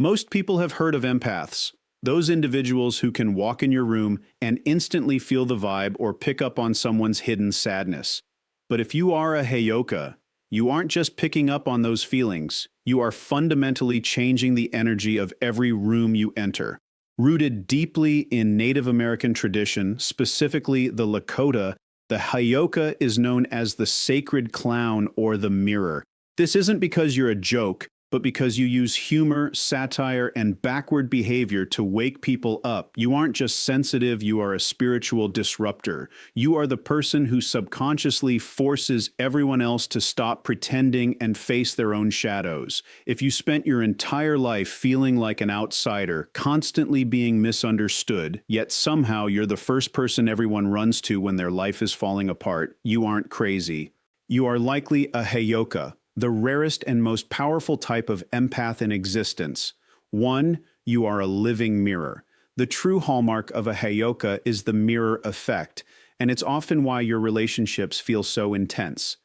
Most people have heard of empaths, those individuals who can walk in your room and instantly feel the vibe or pick up on someone's hidden sadness. But if you are a Heyoka, you aren't just picking up on those feelings, you are fundamentally changing the energy of every room you enter. Rooted deeply in Native American tradition, specifically the Lakota, the Heyoka is known as the sacred clown or the mirror. This isn't because you're a joke, but because you use humor, satire, and backward behavior to wake people up. You aren't just sensitive, you are a spiritual disruptor. You are the person who subconsciously forces everyone else to stop pretending and face their own shadows. If you spent your entire life feeling like an outsider, constantly being misunderstood, yet somehow you're the first person everyone runs to when their life is falling apart, you aren't crazy. You are likely a Heyoka, the rarest and most powerful type of empath in existence. 1. You are a living mirror. The true hallmark of a Heyoka is the mirror effect, and it's often why your relationships feel so intense.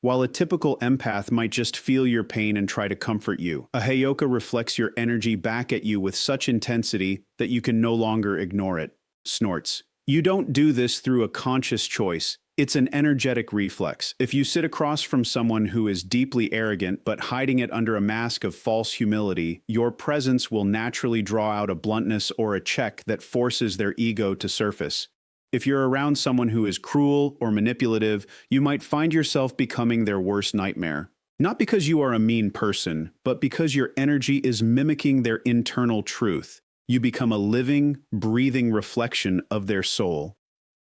While a typical empath might just feel your pain and try to comfort you, a Heyoka reflects your energy back at you with such intensity that you can no longer ignore it. Snorts. You don't do this through a conscious choice. It's an energetic reflex. If you sit across from someone who is deeply arrogant but hiding it under a mask of false humility, your presence will naturally draw out a bluntness or a check that forces their ego to surface. If you're around someone who is cruel or manipulative, you might find yourself becoming their worst nightmare. Not because you are a mean person, but because your energy is mimicking their internal truth. You become a living, breathing reflection of their soul.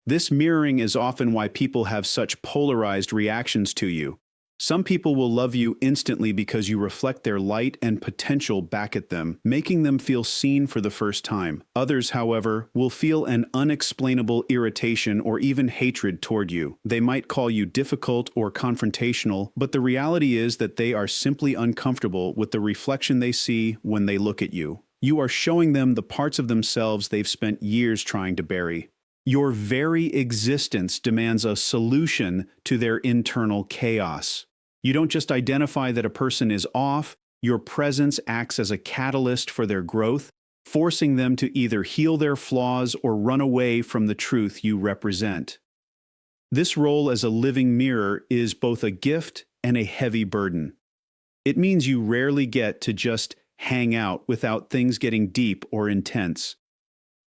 This mirroring is often why people have such polarized reactions to you. Some people will love you instantly because you reflect their light and potential back at them, making them feel seen for the first time. Others, however, will feel an unexplainable irritation or even hatred toward you. They might call you difficult or confrontational, but the reality is that they are simply uncomfortable with the reflection they see when they look at you. You are showing them the parts of themselves they've spent years trying to bury. Your very existence demands a solution to their internal chaos. You don't just identify that a person is off, your presence acts as a catalyst for their growth, forcing them to either heal their flaws or run away from the truth you represent. This role as a living mirror is both a gift and a heavy burden. It means you rarely get to just hang out without things getting deep or intense.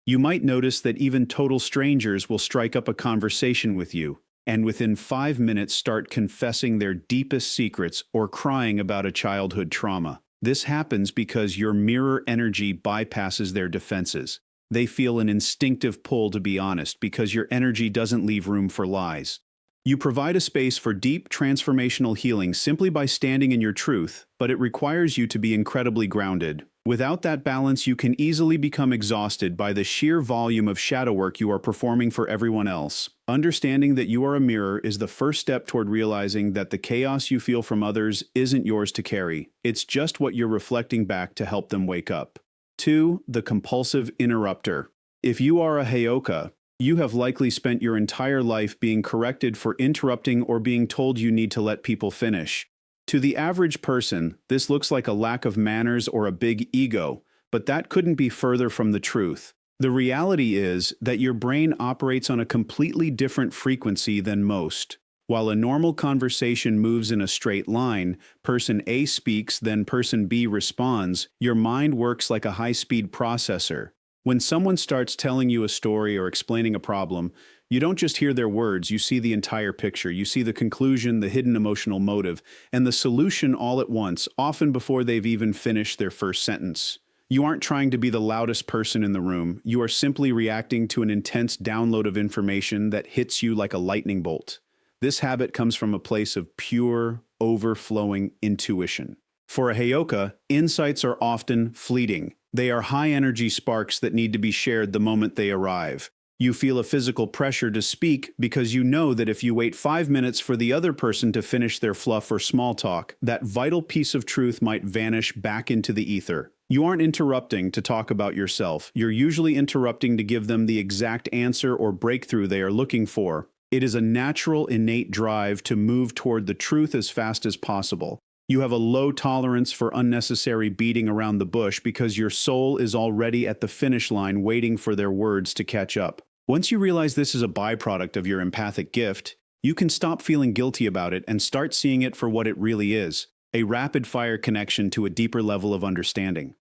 You might notice that even total strangers will strike up a conversation with you, and within 5 minutes start confessing their deepest secrets or crying about a childhood trauma. This happens because your mirror energy bypasses their defenses. They feel an instinctive pull to be honest because your energy doesn't leave room for lies. You provide a space for deep transformational healing simply by standing in your truth, but it requires you to be incredibly grounded. Without that balance, you can easily become exhausted by the sheer volume of shadow work you are performing for everyone else. Understanding that you are a mirror is the first step toward realizing that the chaos you feel from others isn't yours to carry. It's just what you're reflecting back to help them wake up. 2. The compulsive interrupter. If you are a Heyoka, you have likely spent your entire life being corrected for interrupting or being told you need to let people finish. To the average person, this looks like a lack of manners or a big ego, but that couldn't be further from the truth. The reality is that your brain operates on a completely different frequency than most. While a normal conversation moves in a straight line, person A speaks, then person B responds, your mind works like a high-speed processor. When someone starts telling you a story or explaining a problem, you don't just hear their words, you see the entire picture. You see the conclusion, the hidden emotional motive, and the solution all at once, often before they've even finished their first sentence. You aren't trying to be the loudest person in the room. You are simply reacting to an intense download of information that hits you like a lightning bolt. This habit comes from a place of pure, overflowing intuition. For a Heyoka, insights are often fleeting. They are high-energy sparks that need to be shared the moment they arrive. You feel a physical pressure to speak because you know that if you wait 5 minutes for the other person to finish their fluff or small talk, that vital piece of truth might vanish back into the ether. You aren't interrupting to talk about yourself. You're usually interrupting to give them the exact answer or breakthrough they are looking for. It is a natural, innate drive to move toward the truth as fast as possible. You have a low tolerance for unnecessary beating around the bush because your soul is already at the finish line waiting for their words to catch up. Once you realize this is a byproduct of your empathic gift, you can stop feeling guilty about it and start seeing it for what it really is, a rapid-fire connection to a deeper level of understanding.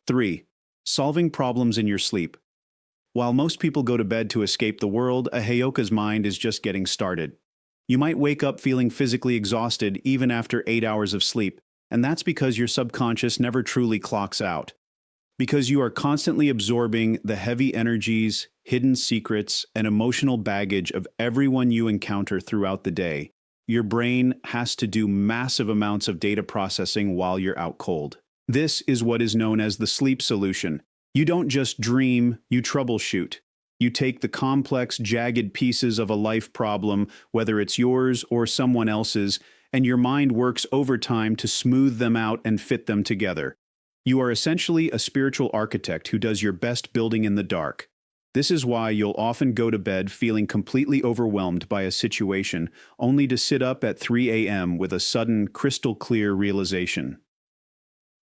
3. Solving problems in your sleep. While most people go to bed to escape the world, a Heyoka's mind is just getting started. You might wake up feeling physically exhausted even after 8 hours of sleep, and that's because your subconscious never truly clocks out. Because you are constantly absorbing the heavy energies, hidden secrets, and emotional baggage of everyone you encounter throughout the day, your brain has to do massive amounts of data processing while you're out cold. This is what is known as the sleep solution. You don't just dream, you troubleshoot. You take the complex, jagged pieces of a life problem, whether it's yours or someone else's, and your mind works overtime to smooth them out and fit them together. You are essentially a spiritual architect who does your best building in the dark. This is why you'll often go to bed feeling completely overwhelmed by a situation, only to sit up at 3 a.m. with a sudden, crystal-clear realization.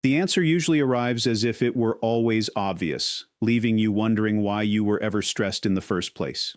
The answer usually arrives as if it were always obvious, leaving you wondering why you were ever stressed in the first place.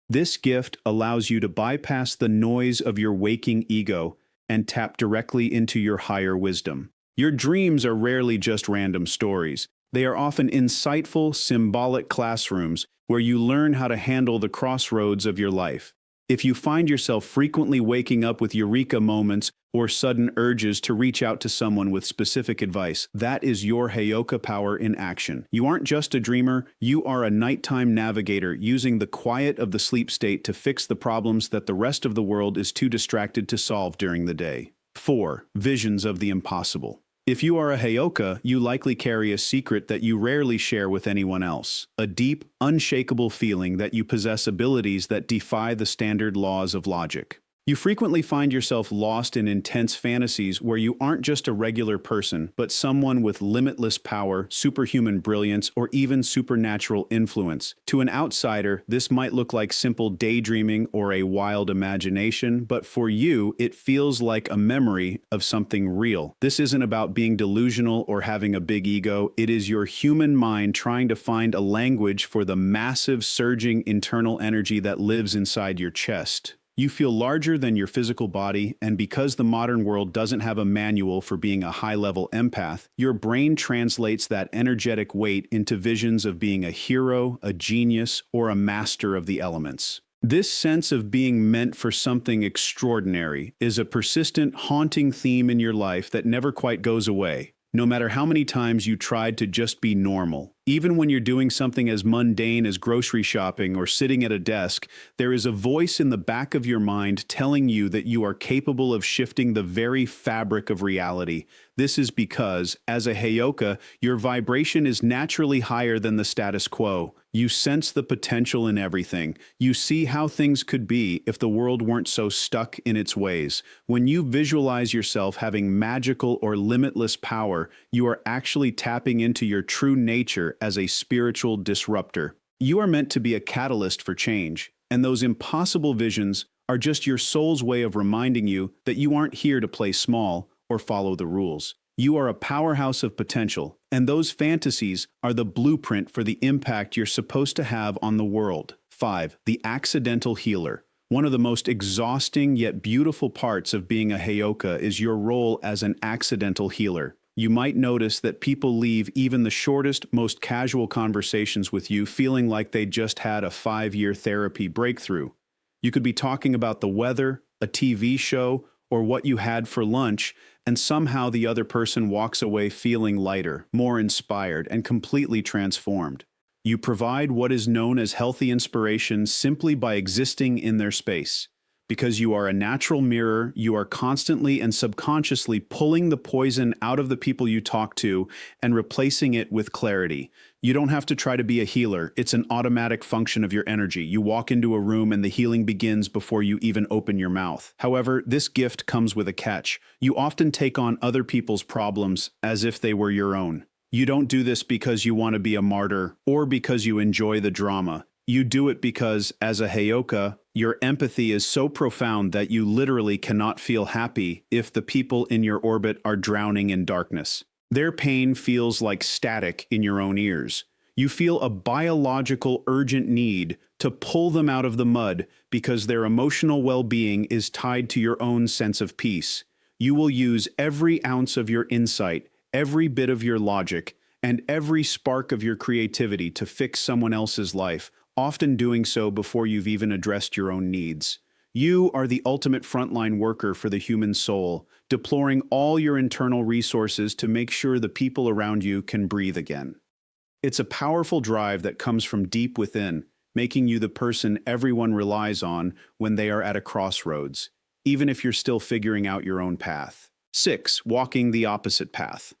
This gift allows you to bypass the noise of your waking ego and tap directly into your higher wisdom. Your dreams are rarely just random stories. They are often insightful, symbolic classrooms where you learn how to handle the crossroads of your life. If you find yourself frequently waking up with eureka moments or sudden urges to reach out to someone with specific advice, that is your Heyoka power in action. You aren't just a dreamer, you are a nighttime navigator using the quiet of the sleep state to fix the problems that the rest of the world is too distracted to solve during the day. 4. Visions of the impossible. If you are a Heyoka, you likely carry a secret that you rarely share with anyone else. A deep, unshakable feeling that you possess abilities that defy the standard laws of logic. You frequently find yourself lost in intense fantasies where you aren't just a regular person, but someone with limitless power, superhuman brilliance, or even supernatural influence. To an outsider, this might look like simple daydreaming or a wild imagination, but for you, it feels like a memory of something real. This isn't about being delusional or having a big ego. It is your human mind trying to find a language for the massive, surging internal energy that lives inside your chest. You feel larger than your physical body, and because the modern world doesn't have a manual for being a high-level empath, your brain translates that energetic weight into visions of being a hero, a genius, or a master of the elements. This sense of being meant for something extraordinary is a persistent, haunting theme in your life that never quite goes away, no matter how many times you tried to just be normal. Even when you're doing something as mundane as grocery shopping or sitting at a desk, there is a voice in the back of your mind telling you that you are capable of shifting the very fabric of reality. This is because, as a Heyoka, your vibration is naturally higher than the status quo. You sense the potential in everything. You see how things could be if the world weren't so stuck in its ways. When you visualize yourself having magical or limitless power, you are actually tapping into your true nature as a spiritual disruptor. You are meant to be a catalyst for change, and those impossible visions are just your soul's way of reminding you that you aren't here to play small or follow the rules. You are a powerhouse of potential, and those fantasies are the blueprint for the impact you're supposed to have on the world. 5. The accidental healer. One of the most exhausting yet beautiful parts of being a Heyoka is your role as an accidental healer. You might notice that people leave even the shortest, most casual conversations with you feeling like they just had a 5-year therapy breakthrough. You could be talking about the weather, a TV show, or what you had for lunch, and somehow the other person walks away feeling lighter, more inspired, and completely transformed. You provide what is known as healthy inspiration simply by existing in their space. Because you are a natural mirror, you are constantly and subconsciously pulling the poison out of the people you talk to and replacing it with clarity. You don't have to try to be a healer. It's an automatic function of your energy. You walk into a room and the healing begins before you even open your mouth. However, this gift comes with a catch. You often take on other people's problems as if they were your own. You don't do this because you want to be a martyr or because you enjoy the drama. You do it because, as a Heyoka, your empathy is so profound that you literally cannot feel happy if the people in your orbit are drowning in darkness. Their pain feels like static in your own ears. You feel a biological urgent need to pull them out of the mud because their emotional well-being is tied to your own sense of peace. You will use every ounce of your insight, every bit of your logic, and every spark of your creativity to fix someone else's life, often doing so before you've even addressed your own needs. You are the ultimate frontline worker for the human soul, deploying all your internal resources to make sure the people around you can breathe again. It's a powerful drive that comes from deep within, making you the person everyone relies on when they are at a crossroads, even if you're still figuring out your own path. 6. Walking the opposite path.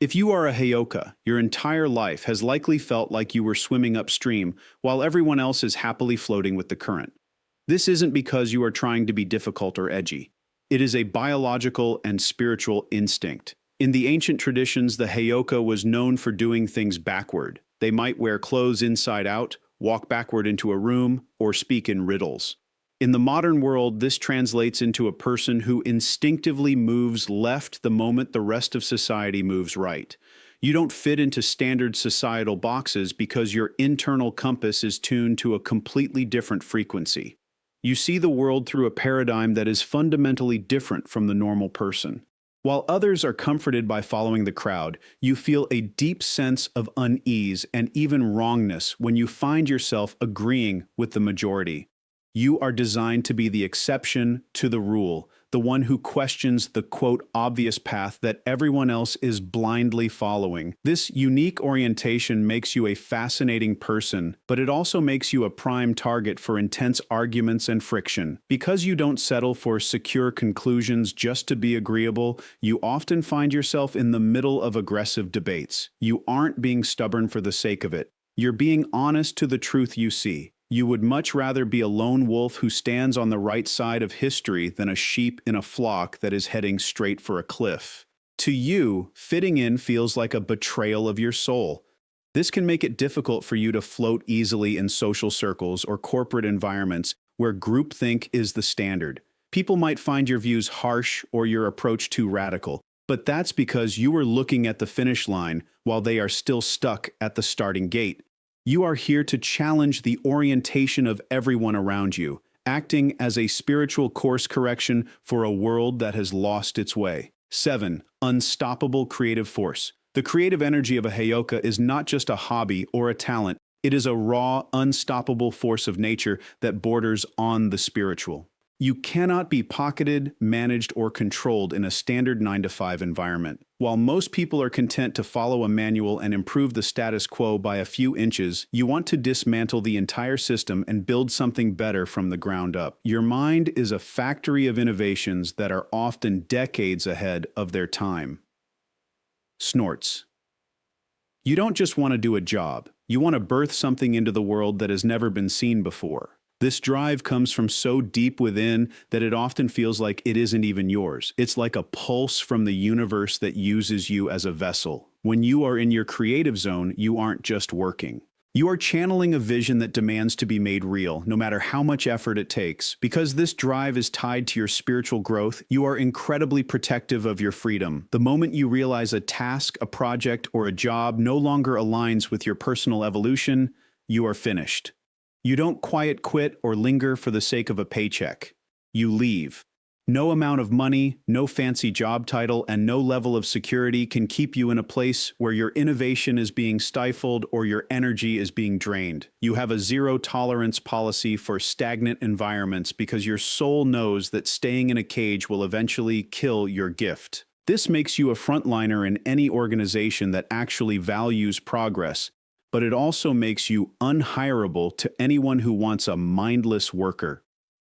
If you are a Heyoka, your entire life has likely felt like you were swimming upstream while everyone else is happily floating with the current. This isn't because you are trying to be difficult or edgy. It is a biological and spiritual instinct. In the ancient traditions, the Heyoka was known for doing things backward. They might wear clothes inside out, walk backward into a room, or speak in riddles. In the modern world, this translates into a person who instinctively moves left the moment the rest of society moves right. You don't fit into standard societal boxes because your internal compass is tuned to a completely different frequency. You see the world through a paradigm that is fundamentally different from the normal person. While others are comforted by following the crowd, you feel a deep sense of unease and even wrongness when you find yourself agreeing with the majority. You are designed to be the exception to the rule, the one who questions the, quote, obvious path that everyone else is blindly following. This unique orientation makes you a fascinating person, but it also makes you a prime target for intense arguments and friction. Because you don't settle for secure conclusions just to be agreeable, you often find yourself in the middle of aggressive debates. You aren't being stubborn for the sake of it. You're being honest to the truth you see. You would much rather be a lone wolf who stands on the right side of history than a sheep in a flock that is heading straight for a cliff. To you, fitting in feels like a betrayal of your soul. This can make it difficult for you to float easily in social circles or corporate environments where groupthink is the standard. People might find your views harsh or your approach too radical, but that's because you are looking at the finish line while they are still stuck at the starting gate. You are here to challenge the orientation of everyone around you, acting as a spiritual course correction for a world that has lost its way. 7. Unstoppable creative force. The creative energy of a Heyoka is not just a hobby or a talent. It is a raw, unstoppable force of nature that borders on the spiritual. You cannot be pocketed, managed, or controlled in a standard 9-to-5 environment. While most people are content to follow a manual and improve the status quo by a few inches, you want to dismantle the entire system and build something better from the ground up. Your mind is a factory of innovations that are often decades ahead of their time. Snorts. You don't just want to do a job. You want to birth something into the world that has never been seen before. This drive comes from so deep within that it often feels like it isn't even yours. It's like a pulse from the universe that uses you as a vessel. When you are in your creative zone, you aren't just working. You are channeling a vision that demands to be made real, no matter how much effort it takes. Because this drive is tied to your spiritual growth, you are incredibly protective of your freedom. The moment you realize a task, a project, or a job no longer aligns with your personal evolution, you are finished. You don't quiet quit or linger for the sake of a paycheck. You leave. No amount of money, no fancy job title, and no level of security can keep you in a place where your innovation is being stifled or your energy is being drained. You have a zero-tolerance policy for stagnant environments because your soul knows that staying in a cage will eventually kill your gift. This makes you a frontliner in any organization that actually values progress, but it also makes you unhireable to anyone who wants a mindless worker.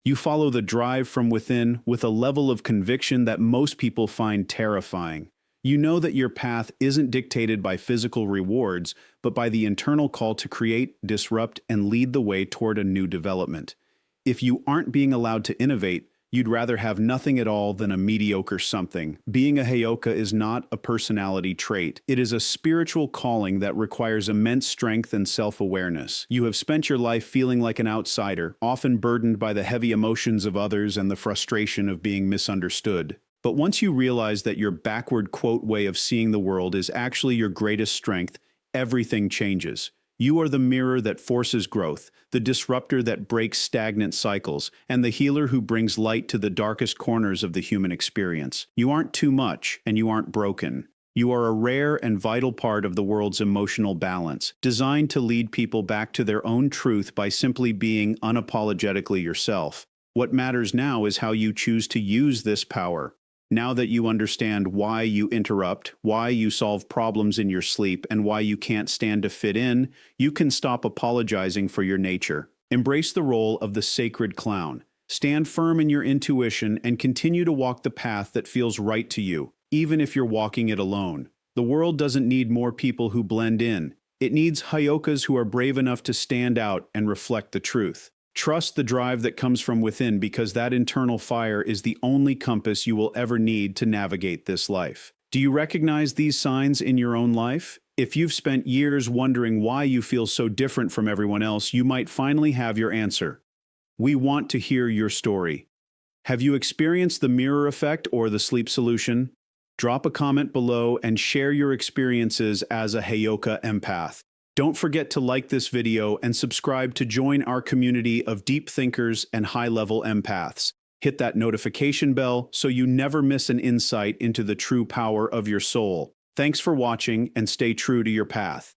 You follow the drive from within with a level of conviction that most people find terrifying. You know that your path isn't dictated by physical rewards, but by the internal call to create, disrupt, and lead the way toward a new development. If you aren't being allowed to innovate, You'd rather have nothing at all than a mediocre something. Being a Heyoka is not a personality trait. It is a spiritual calling that requires immense strength and self-awareness. You have spent your life feeling like an outsider, often burdened by the heavy emotions of others and the frustration of being misunderstood. But once you realize that your backward quote way of seeing the world is actually your greatest strength, everything changes. You are the mirror that forces growth, the disruptor that breaks stagnant cycles, and the healer who brings light to the darkest corners of the human experience. You aren't too much, and you aren't broken. You are a rare and vital part of the world's emotional balance, designed to lead people back to their own truth by simply being unapologetically yourself. What matters now is how you choose to use this power. Now that you understand why you interrupt, why you solve problems in your sleep, and why you can't stand to fit in, you can stop apologizing for your nature. Embrace the role of the sacred clown. Stand firm in your intuition and continue to walk the path that feels right to you, even if you're walking it alone. The world doesn't need more people who blend in. It needs Heyokas who are brave enough to stand out and reflect the truth. Trust the drive that comes from within, because that internal fire is the only compass you will ever need to navigate this life. Do you recognize these signs in your own life? If you've spent years wondering why you feel so different from everyone else, you might finally have your answer. We want to hear your story. Have you experienced the mirror effect or the sleep solution? Drop a comment below and share your experiences as a Heyoka empath. Don't forget to like this video and subscribe to join our community of deep thinkers and high-level empaths. Hit that notification bell so you never miss an insight into the true power of your soul. Thanks for watching, and stay true to your path.